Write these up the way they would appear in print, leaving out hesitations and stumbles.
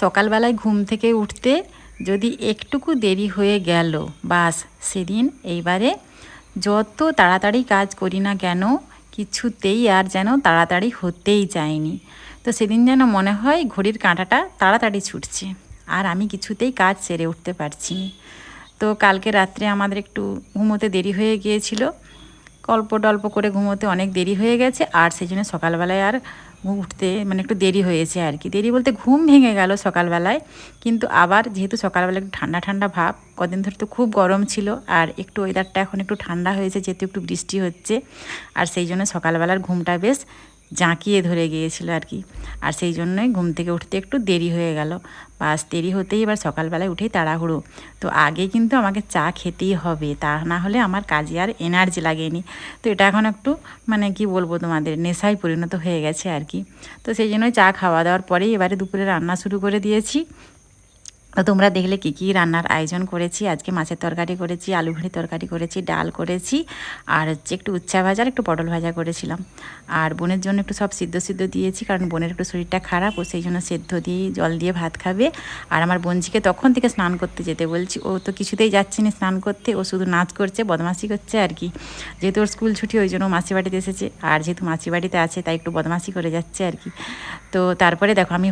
সকালবেলায় ঘুম থেকে উঠতে যদি একটুকু দেরি হয়ে গেল, বাস সেদিন এইবারে যত তাড়াতাড়ি কাজ করি না কেন কিছুতেই আর যেন তাড়াতাড়ি হতেই চায়নি। তো সেদিন যেন মনে হয় ঘড়ির কাঁটাটা তাড়াতাড়ি ছুটছে, আর আমি কিছুতেই কাজ সেরে উঠতে পারছি না। তো কালকে রাত্রে আমাদের একটু ঘুমোতে দেরি হয়ে গিয়েছিল, গল্প টল্প করে ঘুমোতে অনেক দেরি হয়ে গেছে, আর সেই জন্য সকালবেলায় আর উঠতে মানে একটু দেরি হয়েছে আর কি। দেরি বলতে ঘুম ভেঙে গেল সকালবেলায়, কিন্তু আবার যেহেতু সকালবেলা একটু ঠান্ডা ঠান্ডা ভাব, কদিন ধরে তো খুব গরম ছিল, আর একটু ওয়েদারটা এখন একটু ঠান্ডা হয়েছে যেহেতু একটু বৃষ্টি হচ্ছে, আর সেই জন্য সকালবেলার ঘুমটা বেশ জাঁকিয়ে ধরে গিয়েছিল আর কি। আর সেই জন্যই ঘুম থেকে উঠতে একটু দেরি হয়ে গেল। বাস দেরি হতেই এবার সকালবেলায় উঠেই তাড়াহুড়ো। তো আগে কিন্তু আমাকে চা খেতেই হবে, তা না হলে আমার কাজে আর এনার্জি লাগেনি। তো এটা এখন একটু মানে কি বলবো তোমাদের, নেশায় পরিণত হয়ে গেছে আর কি। তো সেই জন্যই চা খাওয়া দাওয়ার পরেই এবারে দুপুরে রান্না শুরু করে দিয়েছি। তো তোমরা দেখলে কী কী রান্নার আয়োজন করেছি। আজকে মাছের তরকারি করেছি, আলু ভাঁড়ি তরকারি করেছি, ডাল করেছি, আর হচ্ছে একটু উচ্ছা ভাজা আর একটু পটল ভাজা করেছিলাম। আর বোনের জন্য একটু সব সিদ্ধ সিদ্ধ দিয়েছি, কারণ বোনের একটু শরীরটা খারাপ, ও সেই জন্য সেদ্ধ দিয়ে জল দিয়ে ভাত খাবে। আর আমার বোনঝিকে তখন থেকে স্নান করতে যেতে বলছি, ও তো কিছুতেই যাচ্ছে না স্নান করতে, ও শুধু নাচ করছে, বদমাশি করছে আর কি। যেহেতু ওর স্কুল ছুটি, ওই জন্য মাসি বাড়িতে এসেছে, আর যেহেতু মাসি বাড়িতে আছে তাই একটু বদমাশি করে যাচ্ছে আর কি। তো তারপরে দেখো আমি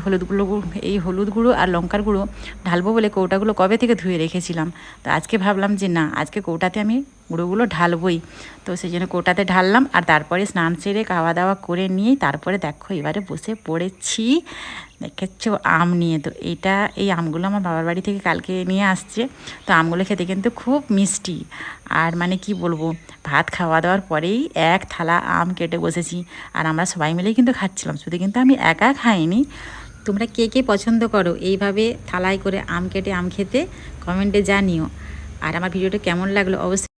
এই হলুদ গুঁড়ো আর লঙ্কার গুঁড়ো ঢালবো বলে কৌটাগুলো কবে থেকে ধুয়ে রেখেছিলাম। তো আজকে ভাবলাম যে না, আজকে কৌটাতে আমি গুঁড়োগুলো ঢালবই। তো সেই জন্য কৌটাতে ঢাললাম, আর তারপরে স্নান সেরে খাওয়া দাওয়া করে নিয়েই তারপরে দেখো এবারে বসে পড়েছি দেখেছ আম নিয়ে। তো এই আমগুলো আমার বাবার বাড়ি থেকে কালকে নিয়ে আসছে। তো আমগুলো খেতে কিন্তু খুব মিষ্টি, আর মানে কি বলবো, ভাত খাওয়া দাওয়ার পরেই এক থালা আম কেটে বসেছি, আর আমরা সবাই মিলেই কিন্তু খাচ্ছিলাম, শুধু কিন্তু আমি একা খাইনি। তোমরা কে কে পছন্দ করো এইভাবে থালায় করে আম কেটে আম খেতে, কমেন্টে জানিও। আর আমার ভিডিওটা কেমন লাগলো অবশ্যই